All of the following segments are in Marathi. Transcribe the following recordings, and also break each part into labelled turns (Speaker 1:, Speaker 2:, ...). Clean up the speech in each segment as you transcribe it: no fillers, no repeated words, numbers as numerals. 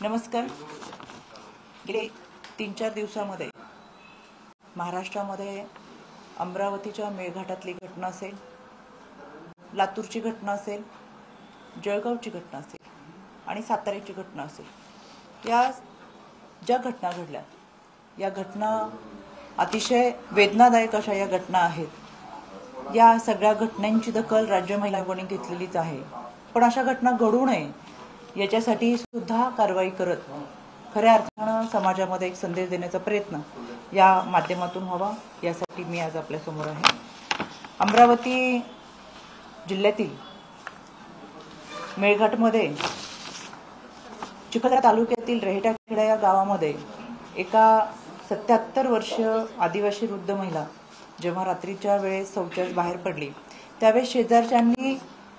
Speaker 1: नमस्कार. गेले 3-4 दिवसांमध्ये महाराष्ट्रामध्ये अमरावतीच्या मेळघाटातली घटना असेल, लातूरची घटना असेल, जळगावची घटना असेल आणि साताऱ्याची घटना असेल, या ज्या घटना घडल्या या घटना अतिशय वेदनादायक अशा या घटना आहेत. या सगळ्या घटनांची दखल राज्य महिला आयोगाने घेतलेलीच आहे. पण अशा घटना घडू नये याच्यासाठी सुद्धा कारवाई करत खऱ्या अर्थानं समाजामध्ये एक संदेश देण्याचा प्रयत्न या माध्यमातून व्हावा यासाठी मी आज आपल्या समोर आहे. अमरावती जिल्ह्यातील मेळघाटमध्ये चिखलदरा तालुक्यातील रेहटाखेडा या गावामध्ये एका 77 वर्षीय आदिवासी वृद्ध महिला जेव्हा रात्रीच्या वेळेस शौचास बाहेर पडली त्यावेळेस शेजारच्यांनी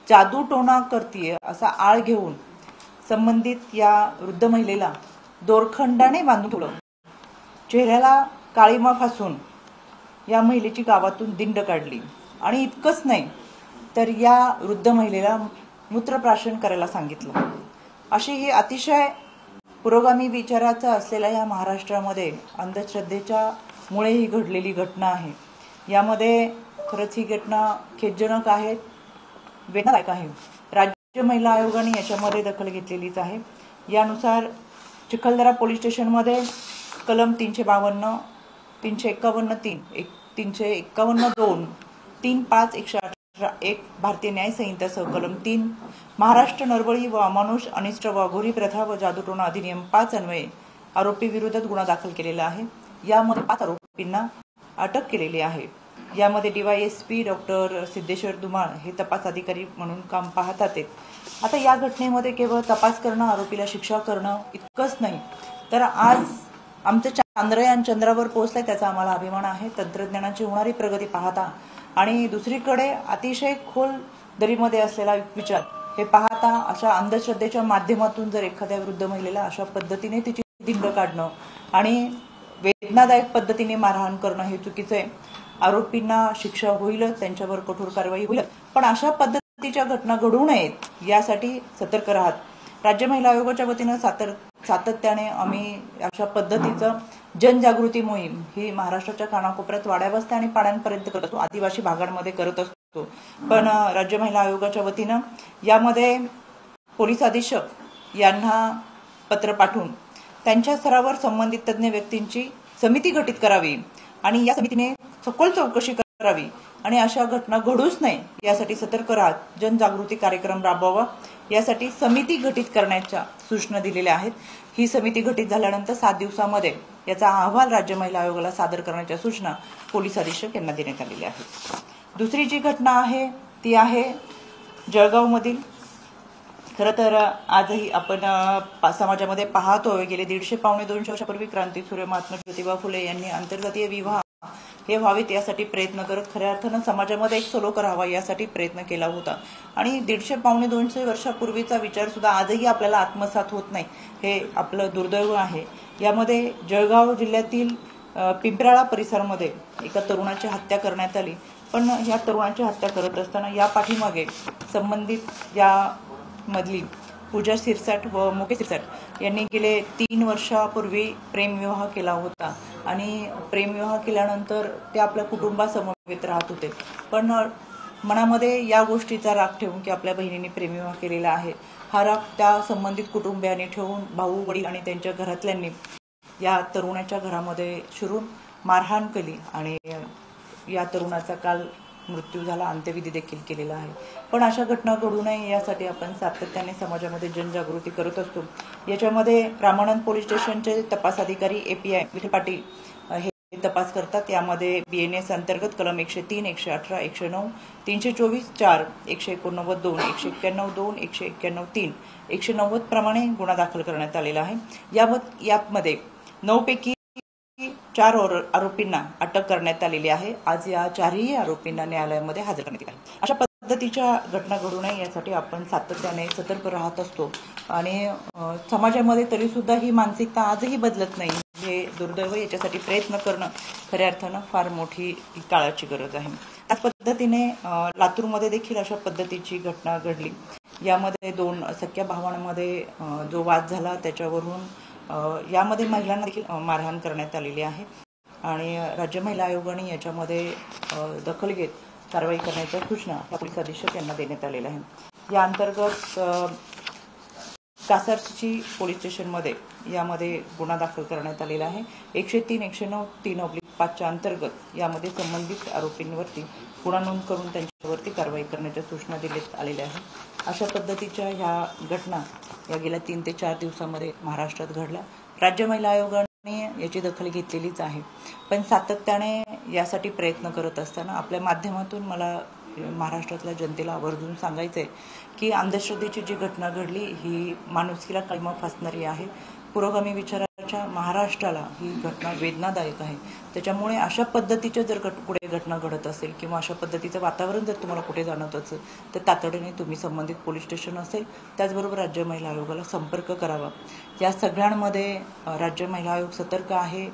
Speaker 1: जादू टोणा करतीये असा आळ घेऊन संबंधित या वृद्ध महिलेला दोरखंडाने बांधून ठेवलं. चेहऱ्याला काळीमा फासून या महिलेची गावातून दिंड काढली आणि इतकंच नाही तर या वृद्ध महिलेला मूत्रप्राशन करायला सांगितलं. अशी ही अतिशय पुरोगामी विचाराचा असलेल्या या महाराष्ट्रामध्ये अंधश्रद्धेच्या मुळे ही घडलेली घटना आहे. यामध्ये खरंच ही घटना खेदजनक आहे, वेदनादायक आहे. राज्य महिला आयोगाने याच्यामध्ये दखल घेतलेलीच आहे. यानुसार चिखलदरा पोलीस स्टेशनमध्ये कलम 352, 351(3), 351(2), 35, 118(1) भारतीय न्याय संहितासह कलम 3 महाराष्ट्र नरबळी व अमानुष अनिष्ट व अघोरी प्रथा व जादूटोणा अधिनियम 5 अन्वये आरोपी विरोधात गुन्हा दाखल केलेला आहे. यामध्ये 5 आरोपींना अटक केलेली आहे. यामध्ये DYSP डॉक्टर सिद्धेश्वर धुमाळ हे तपास अधिकारी म्हणून काम पाहतात. आता या घटनेमध्ये केवळ तपास करणं, आरोपीला शिक्षा करणं इतकंच नाही तर आज आमचं चांद्रयान चंद्रावर पोहोचलंय त्याचा आम्हाला अभिमान आहे. तंत्रज्ञानाची होणारी प्रगती पाहता आणि दुसरीकडे अतिशय खोल दरीमध्ये असलेला विचार हे पाहता अशा अंधश्रद्धेच्या माध्यमातून जर एखाद्या वृद्ध महिलेला अशा पद्धतीने तिची दिंड काढणं आणि वेदनादायक पद्धतीने मारहाण करणं हे चुकीचं आहे. आरोपींना शिक्षा होईल, त्यांच्यावर कठोर कारवाई होईल, पण अशा पद्धतीच्या घटना घडू नयेत यासाठी सतर्क राहत राज्य महिला आयोगाच्या वतीनं सातत्याने आम्ही अशा पद्धतीचं जनजागृती मोहीम ही महाराष्ट्राच्या कानाकोपऱ्यात वाड्यावस्त्या आणि पाड्यांपर्यंत करत असतो, आदिवासी भागांमध्ये करत असतो. पण राज्य महिला आयोगाच्या वतीनं यामध्ये पोलीस अधीक्षक यांना पत्र पाठवून त्यांच्या स्तरावर संबंधित तज्ज्ञ व्यक्तींची समिती गठीत करावी आणि या समितीने सखोल चौकशी करावी आणि अशा घटना घडूच नये यासाठी सतर्क राहत जनजागृती कार्यक्रम राबवावा यासाठी समिती गठीत करण्याच्या सूचना दिलेल्या आहेत. ही समिती गठीत झाल्यानंतर 7 दिवसांमध्ये याचा अहवाल राज्य महिला आयोगाला सादर करण्याच्या सूचना पोलीस अधीक्षक यांना देण्यात आलेल्या आहेत. दुसरी जी घटना आहे ती आहे जळगावमधील. खरं तर आजही आपण समाजामध्ये पाहतोय गेले 150-200 वर्षापूर्वी क्रांतीसूर्य महात्मा ज्योतिबा फुले यांनी आंतरजातीय विवाह हे व्हावेत यासाठी प्रयत्न करत खऱ्या अर्थानं समाजामध्ये एक सलोखा राहावा यासाठी प्रयत्न केला होता आणि 150-200 वर्षापूर्वीचा विचार सुद्धा आजही आपल्याला आत्मसात होत नाही हे आपलं दुर्दैव आहे. यामध्ये जळगाव जिल्ह्यातील पिंपराळा परिसरामध्ये एका तरुणाची हत्या करण्यात आली. पण या तरुणाची हत्या करत असताना या पाठीमागे संबंधित या मधली पूजा सिरसाट व मुकेश सिरसाट यांनी गेले 3 वर्षापूर्वी प्रेमविवाह केला होता आणि प्रेमविवाह केल्यानंतर ते आपल्या कुटुंबासमवेत राहत होते. पण मनामध्ये या गोष्टीचा राग ठेवून की आपल्या बहिणीने प्रेमविवाह केलेला आहे हा राग त्या संबंधित कुटुंबियांनी ठेवून भाऊ वडील आणि त्यांच्या घरातल्यांनी या तरुणाच्या घरामध्ये शिरून मारहाण केली आणि या तरुणाचा काल मृत्यू झाला, अंत्यविधी देखील केलेला आहे. पण अशा घटना घडू नये यासाठी आपण सातत्याने समाजामध्ये जनजागृती करत असतो. याच्यामध्ये रामानंद पोलीस स्टेशनचे तपास अधिकारी API विठ्ठल पाटील हे तपास करतात. यामध्ये BNS अंतर्गत कलम 103, 118, 109, 324(4), 189(2), 191(2), 191(3), 190 प्रमाणे गुन्हा दाखल करण्यात आलेला आहे. यामध्ये 9 पैकी 4 आरोपींना अटक करण्यात आलेली आहे. आज या 4ही आरोपींना न्यायालयामध्ये हजर करण्यात आले. अशा पद्धतीच्या घटना घडू नये यासाठी आपण सातत्याने सतर्क राहत असतो आणि समाजामध्ये तरी सुद्धा ही मानसिकता आजही बदलत नाही हे दुर्दैव. याच्यासाठी प्रयत्न करणं खऱ्या अर्थानं फार मोठी काळाची गरज आहे. त्याच पद्धतीने लातूरमध्ये देखील अशा पद्धतीची घटना घडली. यामध्ये 2 सख्या भावांमध्ये जो वाद झाला त्याच्यावरून यामध्ये महिलांना देखील मारहाण करण्यात आलेली आहे आणि राज्य महिला आयोगाने याच्यामध्ये दखल घेत कारवाई करण्याच्या सूचना पोलीस अधीक्षक यांना देण्यात आलेल्या आहेत। या अंतर्गत कासारची पोलीस स्टेशनमध्ये यामध्ये गुन्हा दाखल करण्यात आलेला आहे। 103/109/3/5 च्या अंतर्गत यामध्ये संबंधित आरोपींवरती गुन्हा नोंद करून त्यांच्यावरती कारवाई करण्याच्या सूचना देण्यात आलेल्या आहेत। अशा पद्धतीच्या ह्या घटना या गेल्या 3 ते 4 दिवसांमध्ये महाराष्ट्रात घडल्या। राज्य महिला आयोगाने याची दखल घेतलेलीच आहे, पण सातत्याने यासाठी प्रयत्न करत असताना आपल्या माध्यमातून मला महाराष्ट्रातल्या जनतेला आवर्जून सांगायचं आहे की अंधश्रद्धेची जी घटना घडली ही माणुसकीला कलमा फासणारी आहे। पुरोगामी विचाराच्या महाराष्ट्राला ही घटना वेदनादायक आहे। त्याच्यामुळे अशा पद्धतीच्या जर पुढे घटना घडत असेल किंवा अशा पद्धतीचं वातावरण जर तुम्हाला कुठे जाणवत असेल तर तातडीने तुम्ही संबंधित पोलीस स्टेशन असेल त्याचबरोबर राज्य महिला आयोगाला संपर्क करावा। या सगळ्यांमध्ये राज्य महिला आयोग सतर्क आहे।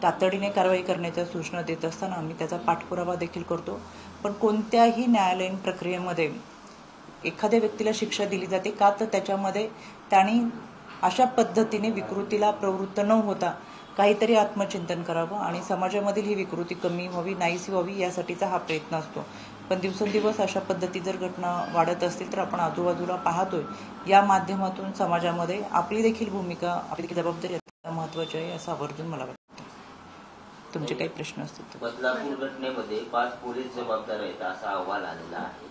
Speaker 1: तातडीने कारवाई करण्याच्या सूचना देत असताना आम्ही त्याचा पाठपुरावा देखील करतो, पण कोणत्याही न्यायालयीन प्रक्रियेमध्ये एखाद्या व्यक्तीला शिक्षा दिली जाते का तर त्याच्यामध्ये त्यांनी अशा पद्धतीने विकृतीला प्रवृत्त न होता काहीतरी आत्मचिंतन करावं आणि समाजामधील ही विकृती कमी व्हावी, नाहीशी व्हावी यासाठीचा हा प्रयत्न असतो। पण दिवसेंदिवस अशा पद्धती जर घटना वाढत असतील तर आपण आजूबाजूला पाहतोय या माध्यमातून समाजामध्ये आपली देखील भूमिका, आपली देखील जबाबदारी महत्त्वाची आहे असं आवर्जून मला वाटतं। तुमचे काही प्रश्न असतील?
Speaker 2: बदलापूर घटनेमध्ये 5 पोलीस जबाबदार आहेत असा अहवाल आलेला आहे।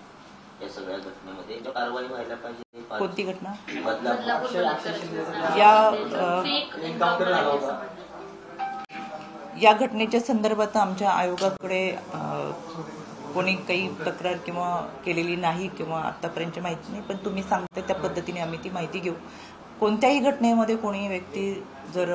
Speaker 2: या सगळ्या घटनेमध्ये कारवाई व्हायला पाहिजे।
Speaker 1: कोणती घटना?
Speaker 2: बदलापूर
Speaker 1: या घटनेच्या संदर्भात आमच्या आयोगाकडे कोणी काही तक्रार किंवा केलेली नाही किंवा आतापर्यंत माहिती नाही, पण तुम्ही सांगता त्या पद्धतीने आम्ही ती माहिती घेऊ। कोणत्याही घटनेमध्ये कोणी व्यक्ती जर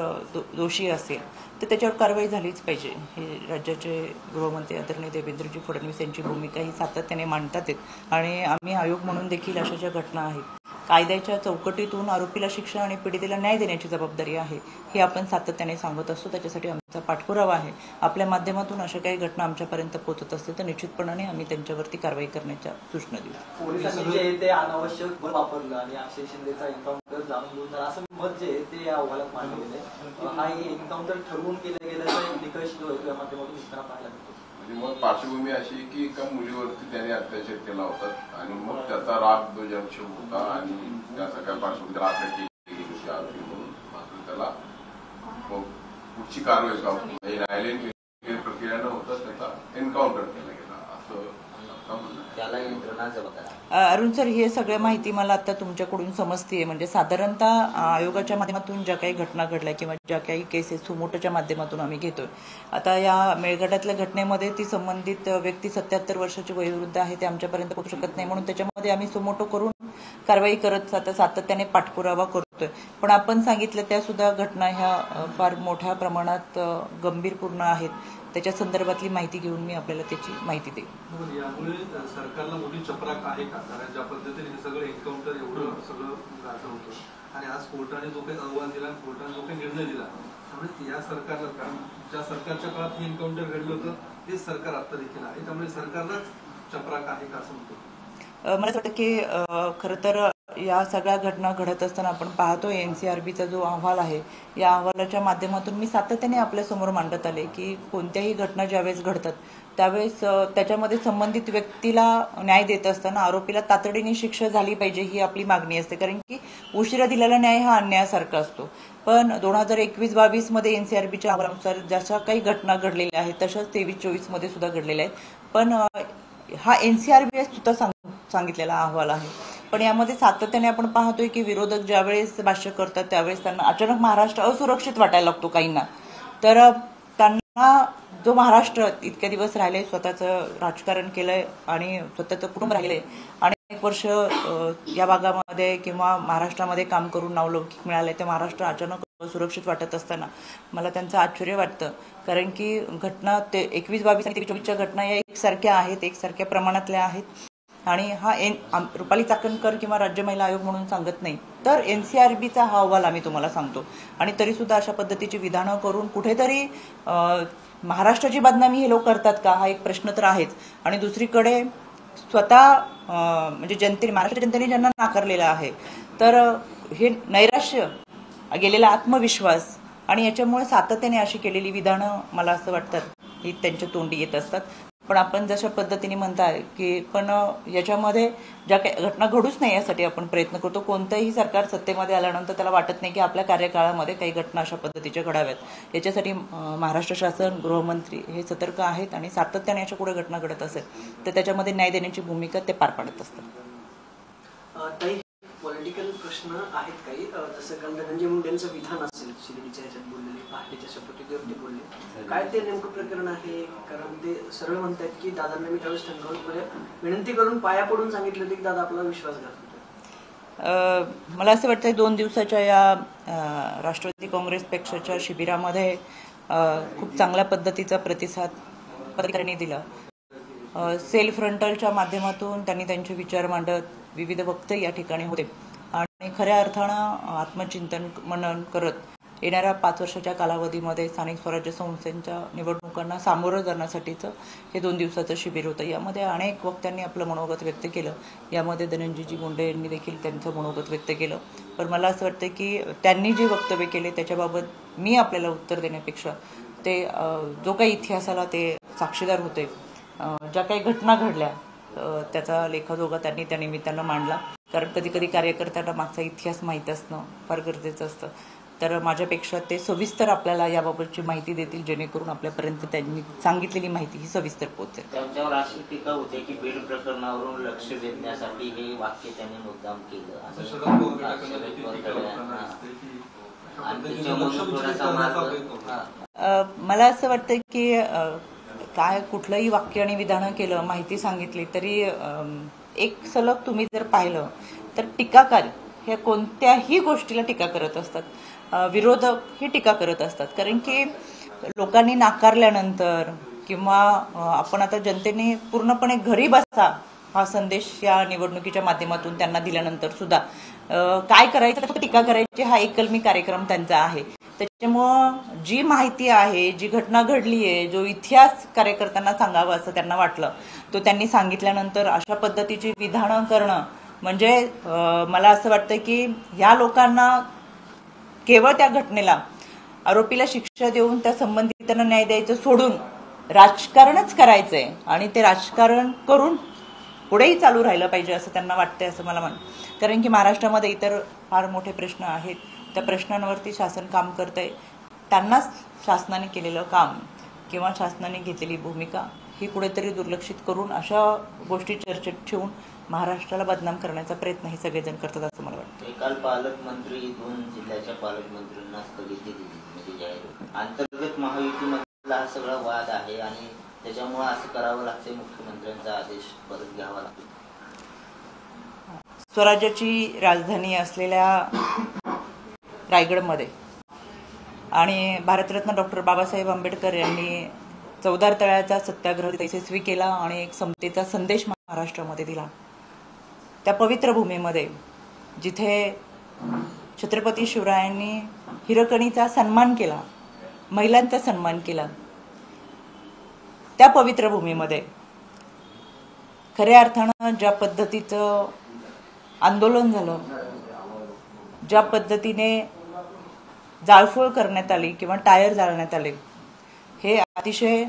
Speaker 1: दोषी असेल तर त्याच्यावर कारवाई झालीच पाहिजे। हे राज्याचे गृहमंत्री आदरणीय देवेंद्रजी फडणवीस यांची भूमिका ही सातत्याने मांडतात आणि आम्ही आयोग म्हणून देखील अशा ज्या घटना आहेत कायद्याच्या चौकटीतून आरोपीला शिक्षा आणि पीडितेला न्याय देण्याची जबाबदारी आहे हे आपण सातत्याने सांगत असतो। त्याच्यासाठी आमचा पाठपुरावा आहे। आपल्या माध्यमातून अशा काही घटना आमच्यापर्यंत पोहोचत असतील तर निश्चितपणाने आम्ही त्यांच्यावरती कारवाई करण्याच्या सूचना देऊ।
Speaker 3: पोलिसांनी ते अनावश्यक बळ वापरलं आणि अक्षय शिंदेचा एन्काउंटर जाणून घेऊन असं मत जे ते या अहवालात मांडलेलं आहे। हा एन्काउंटर ठरवून केलं गेल्याचा निकष जो आहे त्या माध्यमातून दिसताना पाहायला मिळतो।
Speaker 4: मग पार्श्वभूमी अशी की एका मुलीवरती त्याने अत्याचार केला होता आणि मग त्याचा राग द्वेष होता आणि त्या सगळ्या पार्श्वभूमीला अटक केली होती आरोपी म्हणून। मात्र त्याला पुढची कारवाई न्यायालयीन प्रक्रिया न होता त्याचा एन्काउंटर केला गेला असं
Speaker 2: त्याला यंत्रणा जबाबदार।
Speaker 1: अरुण सर, हे सगळं माहिती मला आता तुमच्याकडून समजते। म्हणजे साधारणतः आयोगाच्या माध्यमातून ज्या काही घटना घडल्या किंवा ज्या काही केसेस सुमोटोच्या माध्यमातून आम्ही घेतोय, आता या मेळघाटातल्या घटनेमध्ये ती संबंधित व्यक्ती 77 वर्षाची वयोवृद्ध आहे, ते आमच्यापर्यंत पोहोचू शकत नाही म्हणून त्याच्यामध्ये आम्ही सुमोटो करून कारवाई करत सातत्याने पाठपुरावा करतोय। पण आपण सांगितलं त्या सुद्धा घटना ह्या फार मोठ्या प्रमाणात गंभीरपूर्ण आहेत। त्याच्या संदर्भातली माहिती घेऊन मी आपल्याला त्याची माहिती देईन।
Speaker 5: यामुळे सरकारला मोठी चपराक आहे का? कारण ज्या पद्धतीने हे सगळं एन्काउंटर एवढं सगळं गाजर होतं आणि आज कोर्टाने जो काही अहवाल दिला, कोर्टाने जो काही निर्णय दिला, त्यामुळे या सरकारला, कारण ज्या सरकारच्या काळात हे एन्काउंटर घडलं होतं तेच सरकार आता देखील आहे, त्यामुळे सरकारलाच चपराक आहे का असं म्हणतो?
Speaker 1: मला असं वाटतं की खरं तर या सगळ्या घटना घडत असताना आपण पाहतोय NCRBचा जो अहवाल आहे या अहवालाच्या माध्यमातून मी सातत्याने आपल्यासमोर मांडत आले की कोणत्याही घटना ज्यावेळेस घडतात त्यावेळेस त्याच्यामध्ये संबंधित व्यक्तीला न्याय देत असताना आरोपीला तातडीने शिक्षा झाली पाहिजे ही आपली मागणी असते, कारण की उशिरा दिलेला न्याय हा अन्यायासारखा असतो। पण 2021-22 मध्ये NCRBच्या अहवालानुसार जशा काही घटना घडलेल्या आहेत तशाच 23-24 मध्ये सुद्धा घडलेल्या आहेत। पण हा NCRB सुद्धा सांगितलेला अहवाल आहे। पण यामध्ये सातत्याने आपण पाहतोय की विरोधक ज्यावेळेस भाष्य करतात त्यावेळेस त्यांना अचानक महाराष्ट्र असुरक्षित वाटायला लागतो काहींना, तर त्यांना जो महाराष्ट्र इतक्या दिवस राहिलंय, स्वतःचं राजकारण केलंय आणि स्वतःचं कुटुंब राहिलंय, अनेक वर्ष या भागामध्ये किंवा महाराष्ट्रामध्ये काम करून नावलौकिक मिळालंय, ते महाराष्ट्र अचानक सुरक्षित वाटत असताना मला त्यांचं आश्चर्य वाटतं। कारण की घटना ते 21-22 आणि 23-24च्या घटना या एकसारख्या आहेत, एकसारख्या प्रमाणातल्या आहेत आणि हा रुपाली चाकणकर किंवा राज्य महिला आयोग म्हणून सांगत नाही, तर NCRBचा हा अहवाल आम्ही तुम्हाला सांगतो। आणि तरी सुद्धा अशा पद्धतीची विधानं करून कुठेतरी महाराष्ट्राची बदनामी हे लोक करतात का, हा एक प्रश्न तर आहेच। आणि दुसरीकडे स्वतः म्हणजे जनतेने, महाराष्ट्र जनतेने ज्यांना नाकारलेलं आहे, तर हे नैराश्य, गेलेला आत्मविश्वास आणि याच्यामुळे सातत्याने अशी केलेली विधानं मला असं वाटतं ही त्यांच्या तोंडी येत असतात. पण आपण जशा पद्धतीने म्हणताय की पण याच्यामध्ये ज्या काही घटना घडूच नाही यासाठी आपण प्रयत्न करतो. कोणतंही सरकार सत्तेमध्ये आल्यानंतर त्याला वाटत नाही की आपल्या कार्यकाळामध्ये काही घटना अशा पद्धतीच्या घडाव्यात. याच्यासाठी महाराष्ट्र शासन, गृहमंत्री हे सतर्क आहेत आणि सातत्याने अशा पुढे घटना घडत असेल तर त्याच्यामध्ये न्याय देण्याची भूमिका ते पार पाडत असतात.
Speaker 6: पॉलिटिकल प्रश्न आहेत काही, जसं काल धनंजय मुंडेंचं विधान असेल शिर्डीच्या ह्याच्यात बोललेले, पहाटेच्या शपथविधीवर ते बोलले, काय ते नेमकं प्रकरण आहे? कारण ते सरळ म्हणतात की दादांना मी त्यावेळेस ठणकावून विनंती करून पाया पडून सांगितलं होतं की दादा आपला विश्वासघात होता.
Speaker 1: मला असं वाटतं 2 दिवसाच्या या राष्ट्रवादी काँग्रेस पक्षाच्या शिबिरामध्ये खूप चांगल्या पद्धतीचा प्रतिसाद पत्रकारांनी दिला. सेल फ्रंटलच्या माध्यमातून त्यांनी त्यांचे विचार मांडत, विविध वक्ते या ठिकाणी होते आणि खऱ्या अर्थानं आत्मचिंतन मनन करत येणाऱ्या 5 वर्षाच्या कालावधीमध्ये स्थानिक स्वराज्य संस्थांच्या निवडणुकांना सामोरं जाण्यासाठीचं हे 2 दिवसाचं शिबिर होतं. यामध्ये अनेक वक्त्यांनी आपलं मनोगत व्यक्त केलं. यामध्ये धनंजयजी मुंडे यांनी देखील त्यांचं मनोगत व्यक्त केलं. पण मला असं वाटतं की त्यांनी जे वक्तव्य केले त्याच्याबाबत मी आपल्याला उत्तर देण्यापेक्षा ते जो काही इतिहासाला ते साक्षीदार होते, ज्या काही घटना घडल्या त्याचा लेखाजोगा त्यांनी त्या निमित्तानं मांडला. कारण कधी कधी कार्यकर्त्यांना मागचा इतिहास माहीत असणं फार गरजेचं असतं. तर माझ्यापेक्षा ते सविस्तर आपल्याला याबाबतची माहिती देतील, जेणेकरून आपल्यापर्यंत त्यांनी सांगितलेली माहिती ही सविस्तर पोहोचेल.
Speaker 2: त्यांच्यावर अशी टीका होते की बीड प्रकरणावरून लक्ष वेधण्यासाठी हे वाक्य त्यांनी मुद्दाम केलं.
Speaker 1: मला असं वाटतं की काय कुठलंही वाक्य आणि विधानं केलं, माहिती सांगितली तरी एक सलग तुम्ही जर पाहिलं तर टीकाकारी हे कोणत्याही गोष्टीला टीका करत असतात, विरोधक ही टीका करत असतात. कारण की लोकांनी नाकारल्यानंतर किंवा आपण आता जनतेने पूर्णपणे घरी बसा हा संदेश या निवडणुकीच्या माध्यमातून त्यांना दिल्यानंतर सुद्धा काय करायचं तर टीका करायची हा एककलमी कार्यक्रम त्यांचा आहे. त्याच्यामुळं जी माहिती आहे, जी घटना घडली आहे, जो इतिहास कार्यकर्त्यांना सांगावा असं त्यांना वाटलं तो त्यांनी सांगितल्यानंतर अशा पद्धतीची विधानं करणं म्हणजे मला असं वाटतं की ह्या लोकांना केवळ त्या घटनेला आरोपीला शिक्षा देऊन त्या संबंधितांना न्याय द्यायचं सोडून राजकारणच करायचंय आणि ते राजकारण करून पुढेही चालू राहिलं पाहिजे असं त्यांना वाटतंय असं मला वाटतं. कारण की महाराष्ट्रामध्ये इतर फार मोठे प्रश्न आहेत, त्या प्रश्नांवरती शासन काम करतंय. त्यांनाच शासनाने केलेलं काम किंवा शासनाने घेतलेली भूमिका ही कुठेतरी दुर्लक्षित करून अशा गोष्टी चर्चेत ठेवून महाराष्ट्राला बदनाम करण्याचा प्रयत्न हे सगळेजण करतात असं मला वाटतं.
Speaker 2: काल पालकमंत्री 2 जिल्ह्याच्या पालकमंत्र्यांना स्थगिती दिली म्हणजे जाहीर अंतर्गत महायुतीमधला हा सगळा वाद आहे आणि त्याच्यामुळे असं करावं लागतंय, मुख्यमंत्र्यांचा आदेश परत घ्यावा लागतो.
Speaker 1: स्वराज्याची राजधानी असलेल्या रायगडमध्ये आणि भारतरत्न डॉक्टर बाबासाहेब आंबेडकर यांनी 14 तळ्याचा सत्याग्रह यशस्वी केला आणि एक समतेचा संदेश महाराष्ट्रामध्ये दिला. त्या पवित्र भूमीमध्ये जिथे छत्रपती शिवरायांनी हिरकणीचा सन्मान केला, महिलांचा सन्मान केला, त्या पवित्र भूमीमध्ये खऱ्या अर्थानं ज्या पद्धतीचं आंदोलन झालं, ज्या पद्धतीने जाळपोळ करण्यात आली किंवा टायर जाळण्यात आले, हे अतिशय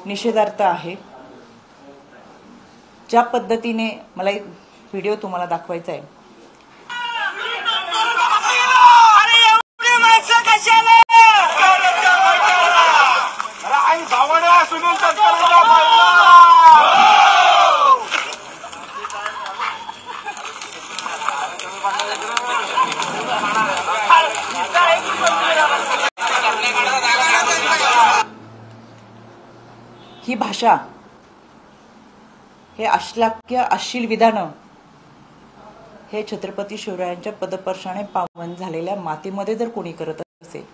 Speaker 1: निषेधार्थ आहे. ज्या पद्धतीने मला एक व्हिडिओ तुम्हाला दाखवायचा आहे. ही भाषा, हे अश्लाघ्य अश्लील विधानं हे छत्रपती शिवरायांच्या पदस्पर्शाने पावन झालेल्या मातीमध्ये जर कोणी करत असेल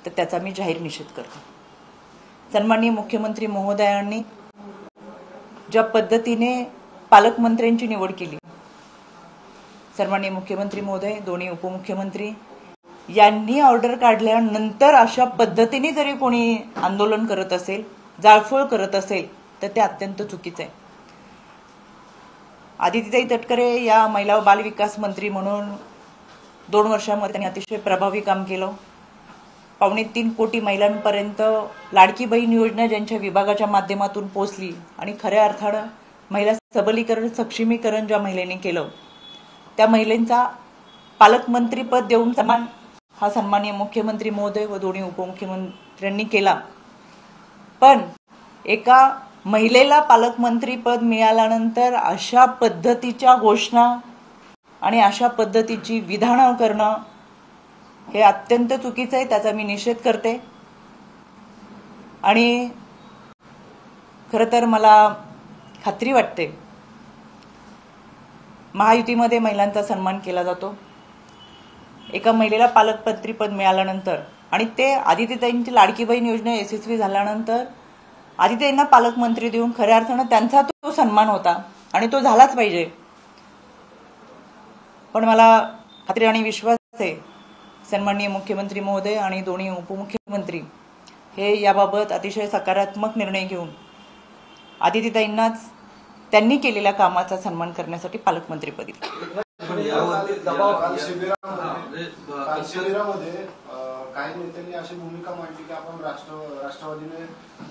Speaker 1: तर त्याचा मी जाहीर निषेध करतो. सन्माननीय मुख्यमंत्री महोदयांनी ज्या पद्धतीने पालकमंत्र्यांची निवड केली, सन्माननीय मुख्यमंत्री महोदय, दोन्ही उपमुख्यमंत्री यांनी ऑर्डर काढल्यानंतर अशा पद्धतीने जरी कोणी आंदोलन करत असेल, जाळपोळ करत असेल तर ते अत्यंत चुकीचं आहे. आदितीताई तटकरे या महिला व बालविकास मंत्री म्हणून 2 वर्षांमध्ये त्यांनी अतिशय प्रभावी काम केलं. 2.25 कोटी महिलांपर्यंत लाडकी बहीण योजना ज्यांच्या विभागाच्या माध्यमातून पोहोचली आणि खऱ्या अर्थानं महिला सबलीकरण सक्षमीकरण ज्या महिलेने केलं त्या महिलांचा पालकमंत्रीपद देऊन सन्मान हा सन्माननीय मुख्यमंत्री महोदय व दोन्ही उपमुख्यमंत्र्यांनी केला. पण एका महिलेला पालकमंत्रीपद मिळाल्यानंतर अशा पद्धतीच्या घोषणा आणि अशा पद्धतीची विधानं करणं हे अत्यंत चुकीचं आहे. त्याचा मी निषेध करते. आणि खरं तर मला खात्री वाटते महायुतीमध्ये महिलांचा सन्मान केला जातो. एका महिलेला पालकमंत्रीपद मिळाल्यानंतर आणि ते आदितीताईंची लाडकी बहीण योजना यशस्वी झाल्यानंतर आदितीताईंना पालकमंत्री देऊन खऱ्या अर्थानं त्यांचा तो सन्मान होता आणि तो झालाच पाहिजे. पण मला खात्री आणि विश्वास आहे सन्माननीय मुख्यमंत्री महोदय आणि दोन्ही उपमुख्यमंत्री हे याबाबत अतिशय सकारात्मक निर्णय घेऊन आदितीताईंनाच त्यांनी केलेल्या कामाचा सन्मान करण्यासाठी पालकमंत्रीपदी
Speaker 7: शिबिरामध्ये काही नेत्यांनी अशी भूमिका मांडली की आपण राष्ट्रवादीने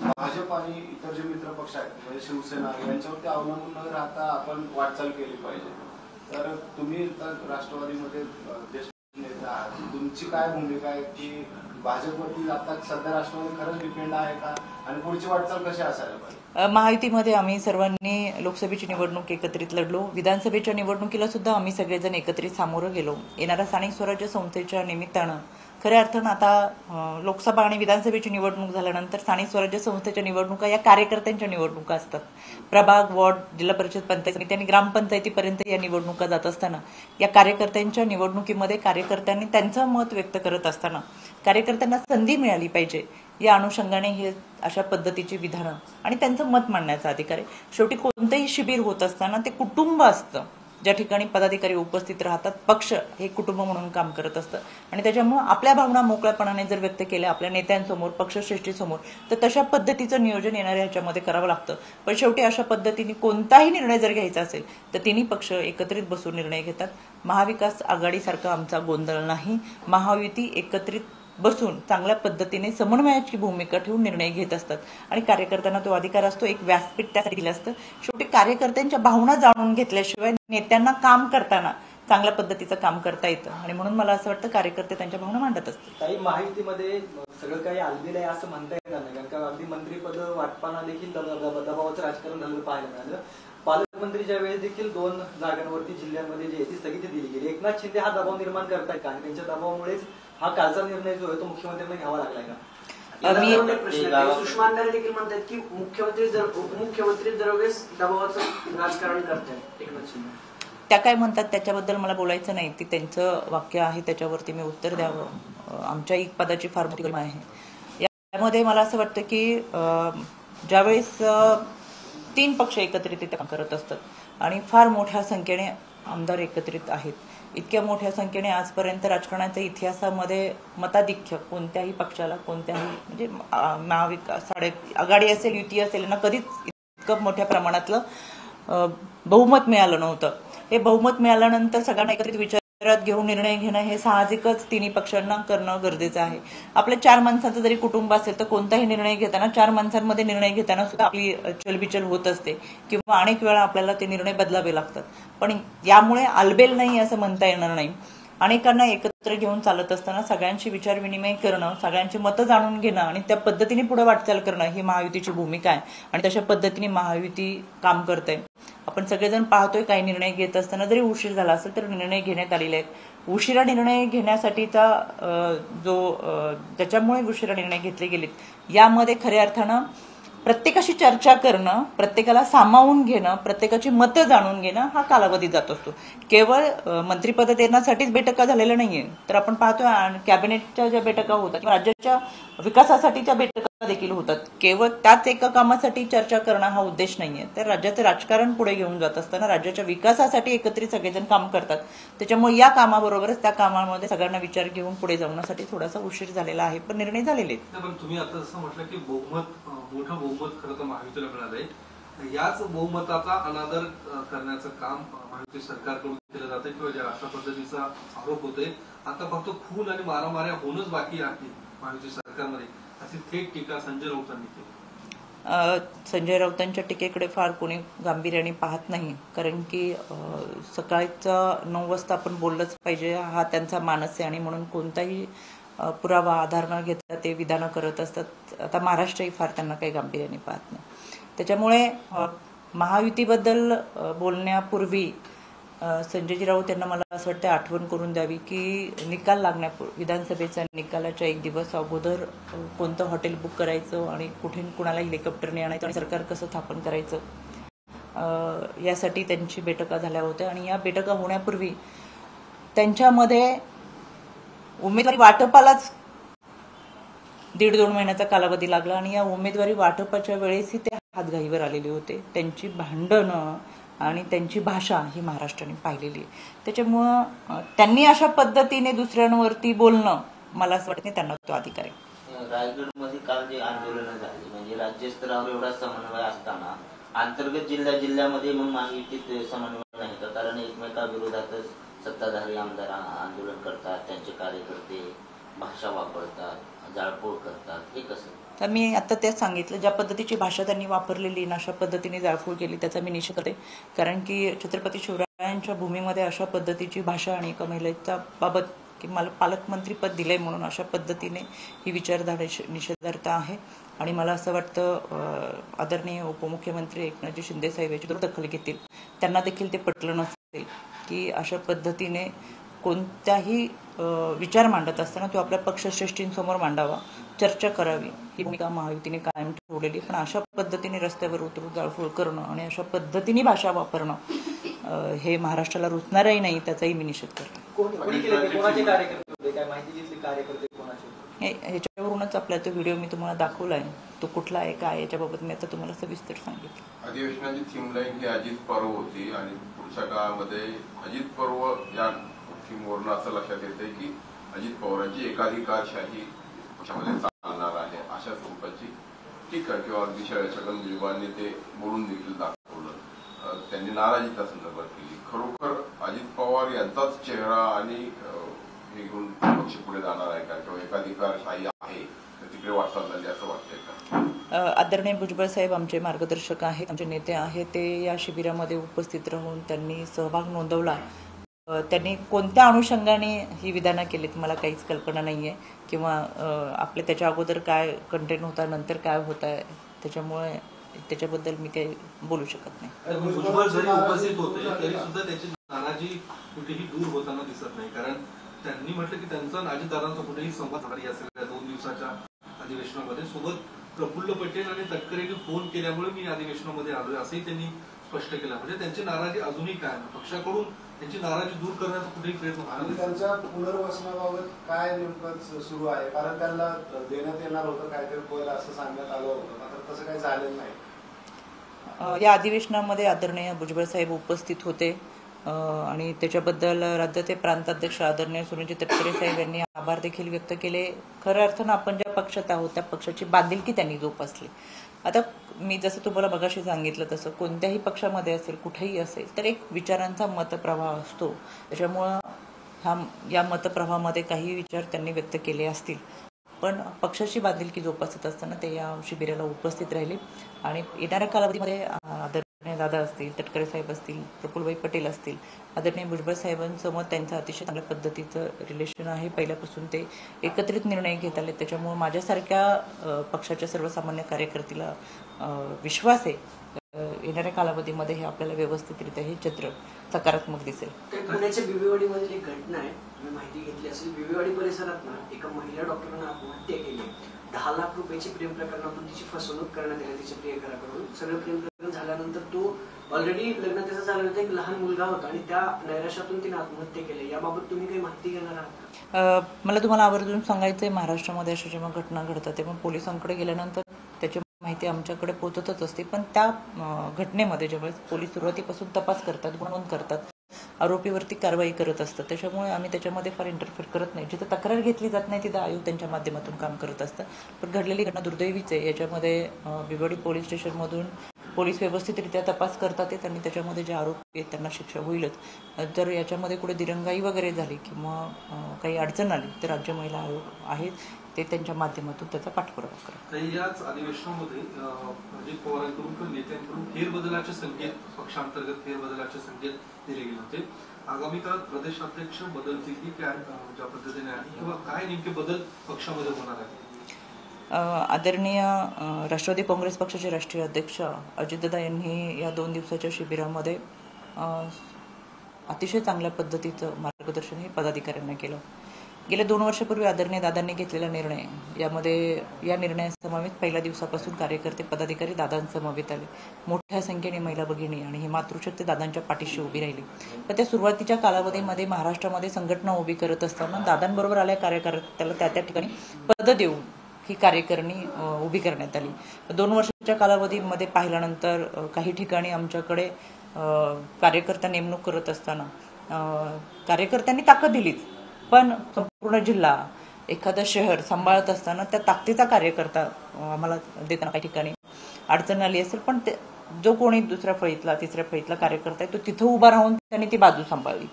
Speaker 7: भाजप आणि इतर जे मित्र पक्ष आहेत म्हणजे शिवसेना यांच्यावरती अवलंबून न राहता आपण वाटचाल केली पाहिजे. तर तुम्ही राष्ट्रवादीमध्ये ज्येष्ठ नेता आहात, तुमची काय भूमिका आहे की भाजपवरती आता सध्या राष्ट्रवादी खरंच डिपेंड आहे का आणि पुढची वाटचाल कशी असायला पाहिजे?
Speaker 1: महायुतीमध्ये आम्ही सर्वांनी लोकसभेची निवडणूक एकत्रित लढलो. विधानसभेच्या निवडणुकीला सुद्धा आम्ही सगळेजण एकत्रित सामोरं गेलो. येणाऱ्या स्थानिक स्वराज्य संस्थेच्या निमित्तानं खऱ्या अर्थानं आता लोकसभा आणि विधानसभेची निवडणूक झाल्यानंतर स्थानिक स्वराज्य संस्थेच्या निवडणुका या कार्यकर्त्यांच्या निवडणुका असतात. प्रभाग, वॉर्ड, जिल्हा परिषद, पंचायत समिती आणि ग्रामपंचायतीपर्यंत या निवडणुका जात असताना या कार्यकर्त्यांच्या निवडणुकीमध्ये कार्यकर्त्यांनी त्यांचं मत व्यक्त करत असताना कार्यकर्त्यांना संधी मिळाली पाहिजे या अनुषंगाने हे अशा पद्धतीची विधानं आणि त्यांचं मत मांडण्याचा अधिकार आहे. शेवटी कोणतंही शिबिर होत असताना ते कुटुंब असतं ज्या ठिकाणी पदाधिकारी उपस्थित राहतात. पक्ष हे कुटुंब म्हणून काम करत असतं आणि त्याच्यामुळे आपल्या भावना मोकळ्यापणाने जर व्यक्त केल्या आपल्या नेत्यांसमोर, पक्षश्रेष्ठीसमोर, तर तशा पद्धतीचं नियोजन येणाऱ्या ह्याच्यामध्ये करावं लागतं. पण शेवटी अशा पद्धतीने कोणताही निर्णय जर घ्यायचा असेल तर तिन्ही पक्ष एकत्रित बसून निर्णय घेतात. महाविकास आघाडीसारखा आमचा गोंधळ नाही. महायुती एकत्रित बसून चांगल्या पद्धतीने समन्वयाची भूमिका ठेवून निर्णय घेत असतात आणि कार्यकर्त्यांना तो अधिकार असतो. एक व्यासपीठ त्यासाठी दिलं असतं. शेवटी कार्यकर्त्यांच्या भावना जाणून घेतल्याशिवाय नेत्यांना काम करताना चांगल्या पद्धतीचं काम करता येतं आणि म्हणून मला असं वाटतं कार्यकर्ते त्यांच्या भावना मांडत असतात.
Speaker 3: काही माहितीमध्ये सगळं काही आलेलं आहे असं म्हणता येणार नाही, कारण का अगदी मंत्रीपद वाटपाना देखील दबावाचं राजकारण झालेलं पाहायला मिळालं. पालकमंत्रीच्या वेळेस देखील 2 जागांवरती जिल्ह्यांमध्ये जी ती स्थगिती दिली गेली. एकनाथ शिंदे हा दबाव निर्माण करतायत का आणि त्यांच्या दबावामुळेच हा कालचा निर्णय जो आहे तो मुख्यमंत्र्यांना घ्यावा लागलाय का?
Speaker 6: सुषमा अंधारे देखील म्हणतात की उपमुख्यमंत्री दरवेळेस दबावाचं राजकारण करतात एकनाथ शिंदे.
Speaker 1: त्या काय म्हणतात त्याच्याबद्दल मला बोलायचं नाही. ती त्यांचं वाक्य आहे, त्याच्यावरती मी उत्तर द्यावं. आमच्या एक पदाची फार मोठी गरज आहे. यामध्ये मला असं वाटतं की ज्यावेळेस 3 पक्ष एकत्रित काम करत असतात आणि फार मोठ्या संख्येने आमदार एकत्रित आहेत. इतक्या मोठ्या संख्येने आजपर्यंत राजकारणाच्या इतिहासामध्ये मताधिक्य कोणत्याही पक्षाला, कोणत्याही म्हणजे महाविकास आघाडी असेल, युती असेल, यांना कधीच इतकं मोठ्या प्रमाणातलं बहुमत मिळालं नव्हतं. हे बहुमत मिळाल्यानंतर सगळ्यांना एकत्रित विचारात घेऊन निर्णय घेणं हे साहजिकच तिन्ही पक्षांना करणं गरजेचं आहे. आपल्या 4 माणसांचं जरी कुटुंब असेल तर कोणताही निर्णय घेताना 4 माणसांमध्ये निर्णय घेताना सुद्धा आपली चलबिचल होत असते किंवा अनेक वेळा आपल्याला ते निर्णय बदलावे लागतात. पण यामुळे आलबेल नाही असं म्हणता येणार नाही. अनेकांना एकत्र घेऊन चालत असताना सगळ्यांशी विचारविनिमय करणं, सगळ्यांची मतं जाणून घेणं आणि त्या पद्धतीने पुढे वाटचाल करणं ही महायुतीची भूमिका आहे आणि तशा पद्धतीने महायुती काम करते. आपण सगळेजण पाहतोय काही निर्णय घेत असताना जरी उशीर झाला असेल तर निर्णय घेण्यात आलेले आहेत. उशिरा निर्णय घेण्यासाठीचा ज्याच्यामुळे उशिरा निर्णय घेतले गेलेत यामध्ये खऱ्या अर्थानं प्रत्येकाशी चर्चा करणं, प्रत्येकाला सामावून घेणं, प्रत्येकाची मतं जाणून घेणं हा कालावधी जात असतो. केवळ मंत्रिपद देण्यासाठीच बैठका झालेल्या नाहीये, तर आपण पाहतोय कॅबिनेटच्या ज्या बैठका होतात किंवा राज्याच्या विकासासाठीच्या बैठका देखील होतात. केवळ त्याच एका कामासाठी चर्चा करणं हा उद्देश नाहीये. तर राज्याचं राजकारण पुढे घेऊन जात असताना राज्याच्या विकासासाठी एकत्रित सगळेजण काम करतात. त्याच्यामुळे या कामाबरोबरच त्या कामामध्ये सगळ्यांना विचार घेऊन पुढे जाण्यासाठी थोडासा उशीर झालेला आहे, पण निर्णय झालेले आहेत.
Speaker 5: पण तुम्ही आता असं म्हटलं की मोठं बहुमत खरं तर महायुतीला मिळालंय याच बहुमताचा अनादर करण्याचं काम महायुती सरकारकडून केलं जातं किंवा ज्या अशा पद्धतीचा आरोप होतोय. आता फक्त खून आणि मारामाऱ्या होणंच बाकी आहे महायुती सरकारमध्ये, अशी थेट टीका संजय राऊतांनी केली.
Speaker 1: संजय राऊतांच्या टीकेकडे फार कोणी गांभीर्याने पाहत नाही, कारण की सकाळचा 9 वाजता आपण बोललंच पाहिजे हा त्यांचा मानस आहे आणि म्हणून कोणताही पुरावा आधार न घेता ते विधानं करत असतात. आता महाराष्ट्रही फार त्यांना काही गांभीर्याने पाहत नाही. त्याच्यामुळे महायुतीबद्दल बोलण्यापूर्वी संजयजी राऊत यांना मला असं वाटतं आठवण करून द्यावी की निकाल लागण्यापूर्वी, विधानसभेच्या निकालाच्या 1 दिवस अगोदर कोणतं हॉटेल बुक करायचं आणि कुठे कुणाला हेलिकॉप्टरने आणायचं आणि सरकार कसं स्थापन करायचं यासाठी त्यांची बैठका झाल्या होत्या. आणि या बैठका होण्यापूर्वी त्यांच्यामध्ये उमेदवारी वाटपालाच 1.5-2 महिन्याचा कालावधी लागला आणि या उमेदवारी वाटपाच्या वेळेसही ते हातघाईवर आलेले होते. त्यांची भांडणं आणि त्यांची भाषा ही महाराष्ट्राने पाहिलेली आहे. त्याच्यामुळं त्यांनी अशा पद्धतीने दुसऱ्यांवरती बोलणं, मला असं वाटत नाही त्यांना तो अधिकार आहे.
Speaker 2: रायगडमध्ये काल जे आंदोलनं झाली म्हणजे राज्यस्तरावर एवढा समन्वय असताना अंतर्गत जिल्ह्यामध्ये मग महायुतीत समन्वय नाही का? कारण एकमेकाविरोधातच सत्ताधारी आमदार आंदोलन करतात, त्यांचे कार्यकर्ते भाषा वापरतात, जाळपोळ करतात, हे कसं?
Speaker 1: तर मी आता तेच सांगितलं, ज्या पद्धतीची भाषा त्यांनी वापरलेली ना, अशा पद्धतीने जाळपोळ केली त्याचा मी निषेध करते. कारण की छत्रपती शिवरायांच्या भूमीमध्ये अशा पद्धतीची भाषा आणि एका महिलेच्या बाबत की मला पालकमंत्रीपद दिलंय म्हणून अशा पद्धतीने ही विचारधारा निषेधार्थ आहे. आणि मला असं वाटतं आदरणीय उपमुख्यमंत्री एकनाथजी शिंदे साहेब याची दखल घेतील. त्यांना देखील ते पटलं नसेल की अशा पद्धतीने कोणत्याही विचार मांडत असताना तो आपल्या पक्षश्रेष्ठींसमोर मांडावा, चर्चा करावी, ही भूमिका महायुतीने कायम ठेवलेली. पण अशा पद्धतीने रस्त्यावर उतरून जाळपोळ करणं आणि अशा पद्धतीने भाषा वापरणं हे महाराष्ट्राला रुचणारही नाही, त्याचाही मी निषेध करतो.
Speaker 3: कोणाचे कार्यकर्ते होते, काय माहिती घेतली कार्यकर्ते कोणाचे?
Speaker 1: ह्याच्यावरूनच आपला तो व्हिडिओ मी तुम्हाला दाखवलाय, तो कुठला आहे काय याच्याबाबत मी आता तुम्हाला सविस्तर सांगितलं.
Speaker 4: अधिवेशनाची थीम लाईन ही अजित पर्व होती आणि पुढच्या काळामध्ये अजित पर्व या थीमवरून असं लक्षात येते की अजित पवारांची एकाधिकारशाही पक्षामध्ये चालणार आहे अशा स्वरूपाची टीका किंवा अगदी छगन भुजबळांनी ते बोलून देखील दाखवलं. त्यांनी नाराजी त्या संदर्भात केली. खरोखर अजित पवार यांचाच चेहरा आणि हे घेऊन पक्ष पुढे जाणार आहे का किंवा एकाधिकारशाही आहे तर तिकडे वाटचाल झाली असं वाटतंय का?
Speaker 1: आदरणीय भुजबळ साहेब आमचे मार्गदर्शक आहेत, आमचे नेते आहेत. ते या शिबिरामध्ये उपस्थित राहून त्यांनी सहभाग नोंदवला. त्यांनी कोणत्या अनुषंगाने ही विधानं केलीत मला काहीच कल्पना नाही आहे किंवा आपले त्याच्या अगोदर काय कंटेंट होता, नंतर काय होत आहे, त्याच्यामुळे त्याच्याबद्दल मी काही बोलू शकत नाही.
Speaker 5: भुजबळ जरी उपस्थित होते तरी सुद्धा त्याची नाराजी कुठेही दूर होताना दिसत नाही. कारण त्यांनी म्हटलं की त्यांचा अजितदादांचा कुठेही संवाद झाला या सगळ्या 2 दिवसाच्या अधिवेशनामध्ये. सोबत प्रफुल्ल पटेल आणि तटकरेंनी फोन केल्यामुळे मी अधिवेशनामध्ये आलोय असंही त्यांनी स्पष्ट केलं. म्हणजे त्यांची नाराजी अजूनही काय, पक्षाकडून त्यांची नाराजी दूर करण्याचा कुठेही प्रयत्न
Speaker 7: आणि त्यांच्या पुनर्वसनाबाबत काय नेमकं सुरू आहे? कारण त्यांना देण्यात येणार होतं काहीतरी पद असं सांगण्यात आलं होतं, मात्र तसं काही झालेलं नाही.
Speaker 1: या अधिवेशनामध्ये आदरणीय भुजबळ साहेब उपस्थित होते आणि त्याच्याबद्दल राज्याचे प्रांताध्यक्ष आदरणीय सुनीलजी तटकरे साहेब यांनी आभार देखील व्यक्त केले. खऱ्या अर्थानं आपण ज्या पक्षात आहोत त्या पक्षाची बांधिलकी त्यांनी जोपासली. आता मी जसं तुम्हाला मगाशी सांगितलं तसं कोणत्याही पक्षामध्ये असेल, कुठेही असेल, तर एक विचारांचा मतप्रवाह असतो. त्याच्यामुळं या मतप्रवाहामध्ये काही विचार त्यांनी व्यक्त केले असतील, पण पक्षाची बांधिलकी जोपासत असताना ते या शिबिराला उपस्थित राहिले. आणि येणाऱ्या कालावधीमध्ये आदरणीय दादा असतील, तटकरे साहेब असतील, प्रफुल्लभाई पटेल असतील, आदरणीय भुजबळ साहेबांचं मत त्यांचं अतिशय चांगल्या पद्धतीचं रिलेशन आहे. पहिल्यापासून ते एकत्रित निर्णय घेत आले. त्याच्यामुळे माझ्यासारख्या पक्षाच्या सर्वसामान्य कार्यकर्त्याला विश्वास आहे येणाऱ्या कालावधीमध्ये हे आपल्याला व्यवस्थितरित्या हे चित्र सकारात्मक दिसेल.
Speaker 6: पुण्याच्या बिबेवाडीमधील एक घटना आहे, तुम्ही माहिती घेतली असेल. बिबेवाडी परिसरात ना एका महिला डॉक्टरने आत्महत्या केली. 10 लाख रुपयाची प्रेम प्रकरणातून तिची फसवणूक करण्यात आली तिच्या प्रियकराकडून. सगळं प्रेम प्रकरण झाल्यानंतर तो ऑलरेडी लग्न त्याचं झालं होतं, एक लहान मुलगा होता आणि त्या नैराश्यातून तिने आत्महत्या केली. याबाबत तुम्ही काही माहिती घेणार आहात?
Speaker 1: मला तुम्हाला आवर्जून सांगायचंय, महाराष्ट्रामध्ये अशा जेव्हा घटना घडतात तेव्हा पोलिसांकडे गेल्यानंतर त्याची माहिती आमच्याकडे पोहोचतच असते. पण त्या घटनेमध्ये ज्यावेळेस पोलीस सुरुवातीपासून तपास करतात, गुन्हा नोंद करतात, आरोपीवरती कारवाई करत असतात, त्याच्यामुळे आम्ही त्याच्यामध्ये फार इंटरफेअर करत नाही. जिथे तक्रार घेतली जात नाही तिथं आयोग त्यांच्या माध्यमातून काम करत असतं. पण घडलेली घटना दुर्दैवीच आहे. याच्यामध्ये बिबवेडी पोलीस स्टेशनमधून पोलीस व्यवस्थितरित्या तपास करतात आहेत आणि त्याच्यामध्ये जे आरोपी आहेत त्यांना शिक्षा होईलच. जर याच्यामध्ये कुठे दिरंगाई वगैरे झाली किंवा काही अडचण आली तर राज्य महिला आयोग आहेत ते त्यांच्या माध्यमातून त्याचा पाठपुरावा करा.
Speaker 5: याच अधिवेशनामध्ये अजित पवारांकडून किंवा नेत्यांकडून फेरबदलाचे संकेत, पक्षांतर्गत फेरबदलाचे संकेत दिले गेले होते. आगामी काळात प्रदेशाध्यक्ष बदलतील की काय ज्या पद्धतीने आहे किंवा काय नेमके बदल पक्षामध्ये होणार आहे?
Speaker 1: आदरणीय राष्ट्रवादी काँग्रेस पक्षाचे राष्ट्रीय अध्यक्ष अजितदादा यांनी या 2 दिवसाच्या शिबिरामध्ये अतिशय चांगल्या पद्धतीचं मार्गदर्शन हे पदाधिकाऱ्यांना केलं. गेल्या 2 वर्षापूर्वी आदरणीय दादांनी घेतलेला निर्णय, यामध्ये या निर्णयासमवेत पहिल्या दिवसापासून कार्यकर्ते पदाधिकारी दादांसमवेत आले. मोठ्या संख्येने महिला भगिनी आणि ही मातृशक्ती दादांच्या पाठीशी उभी राहिली. पण त्या सुरुवातीच्या कालावधीमध्ये महाराष्ट्रामध्ये संघटना उभी करत असताना दादांबरोबर आल्या कार्यकर्त्याला त्या ठिकाणी पद देऊन ही कार्यकारिणी उभी करण्यात आली. 2 वर्षाच्या कालावधीमध्ये पाहिल्यानंतर काही ठिकाणी आमच्याकडे कार्यकर्ता नेमणूक करत असताना कार्यकर्त्यांनी ताकद दिलीच, पण संपूर्ण जिल्हा एखादं शहर सांभाळत असताना त्या ताकदीचा कार्यकर्ता आम्हाला देताना काही ठिकाणी अडचण आली असेल, पण ते जो कोणी दुसऱ्या फळीतला तिसऱ्या फळीतला कार्यकर्ता आहे तो तिथं उभा राहून त्यांनी ती बाजू सांभाळली.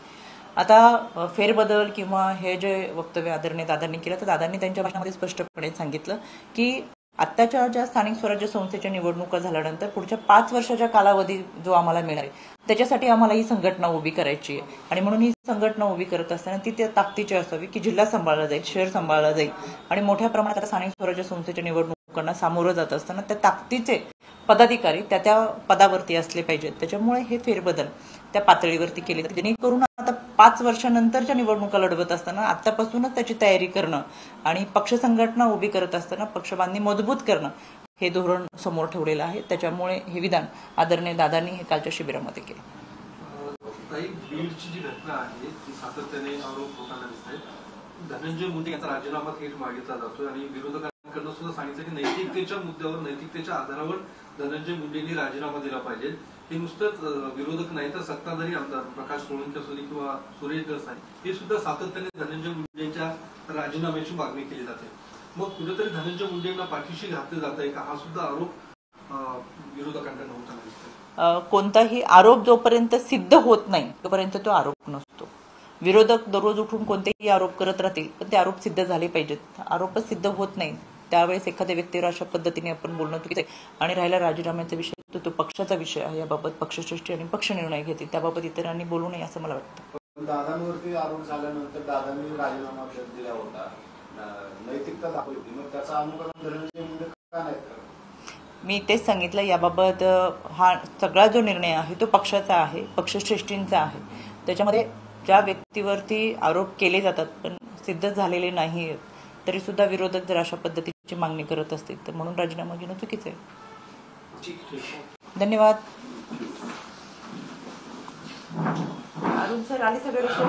Speaker 1: आता फेरबदल किंवा हे जे वक्तव्य आदरणीय दादांनी केलं तर दादांनी त्यांच्या भाषणामध्ये स्पष्टपणे सांगितलं की आत्ताच्या ज्या स्थानिक स्वराज्य संस्थेच्या निवडणुका झाल्यानंतर पुढच्या 5 वर्षाच्या कालावधी जो आम्हाला मिळणार आहे त्याच्यासाठी आम्हाला ही संघटना उभी करायची आहे आणि म्हणून ही संघटना उभी करत असताना ती त्या ताकदीची असावी की जिल्हा सांभाळला जाईल, शहर सांभाळला जाईल आणि मोठ्या प्रमाणात आता स्थानिक स्वराज्य संस्थेच्या निवडणुकांना सामोरं जात असताना त्या ताकदीचे पदाधिकारी त्या पदावरती असले पाहिजेत. त्याच्यामुळे हे फेरबदल त्या पातळीवरती केले तर जेणेकरून आता 5 वर्षानंतरच्या निवडणुका लढवत असताना आतापासूनच त्याची तयारी करणं आणि पक्ष संघटना उभी करत असताना पक्षबांधणी मजबूत करणं हे धोरण समोर ठेवलेलं आहे. त्याच्यामुळे हे विधान आदरणीय दादांनी हे कालच्या शिबिरामध्ये केलं.
Speaker 5: बीडची जी घटना आहे ती सातत्याने आरोप होताना दिसत आहे. धनंजय मुंडे यांचा राजीनामा थेट मागितला जातोय आणि विरोधकांकडून सुद्धा सांगितलं की नैतिकतेच्या मुद्द्यावर, नैतिकतेच्या आधारावर धनंजय मुंडेंनी राजीनामा दिला पाहिजे. हे नुसतंच विरोधक नाही तर सत्ताधारी आमदार प्रकाश सोळंके असू किंवा सुरेश दसाई हे सुद्धा सातत्याने धनंजय मुंडेंच्या राजीनाम्याची मागणी केली जाते. मग कुठेतरी धनंजय मुंडेंना पाठीशी घातले जात आहे का, हा सुद्धा आरोप विरोधकांकडून होताना दिसतोय.
Speaker 1: कोणताही आरोप जोपर्यंत सिद्ध होत नाही तोपर्यंत तो आरोप नसतो. विरोधक दररोज उठून कोणतेही आरोप करत राहतील पण ते आरोप सिद्ध झाले पाहिजेत. आरोपच सिद्ध होत नाही त्यावेळेस एखाद्या व्यक्तीवर अशा पद्धतीने आपण बोलणं चुकीचं आहे. आणि राहिला राजीनाम्याचा विषय तो पक्षाचा विषय आहे. याबाबत पक्षश्रेष्ठी आणि पक्ष निर्णय घेतील, त्याबाबत इतरांनी बोलू नये असं मला वाटतं.
Speaker 7: दादांवरती आरोप झाल्यानंतर दादांनी राजीनामा दिला होता, नैतिकता दाखवली होती, मग त्याचा अनुकरण धनंजय मुंडे का नाही करत?
Speaker 1: मी तेच सांगितलं, याबाबत हा सगळा जो निर्णय आहे तो पक्षाचा आहे, पक्षश्रेष्ठींचा आहे. त्याच्यामध्ये ज्या व्यक्तीवरती आरोप केले जातात पण सिद्ध झालेले नाही तरी सुद्धा विरोधक जर अशा पद्धतीची मागणी करत असतील तर म्हणून राजीनामा घेणं चुकीचं आहे. धन्यवाद. अरुण सर आले सगळे विषय.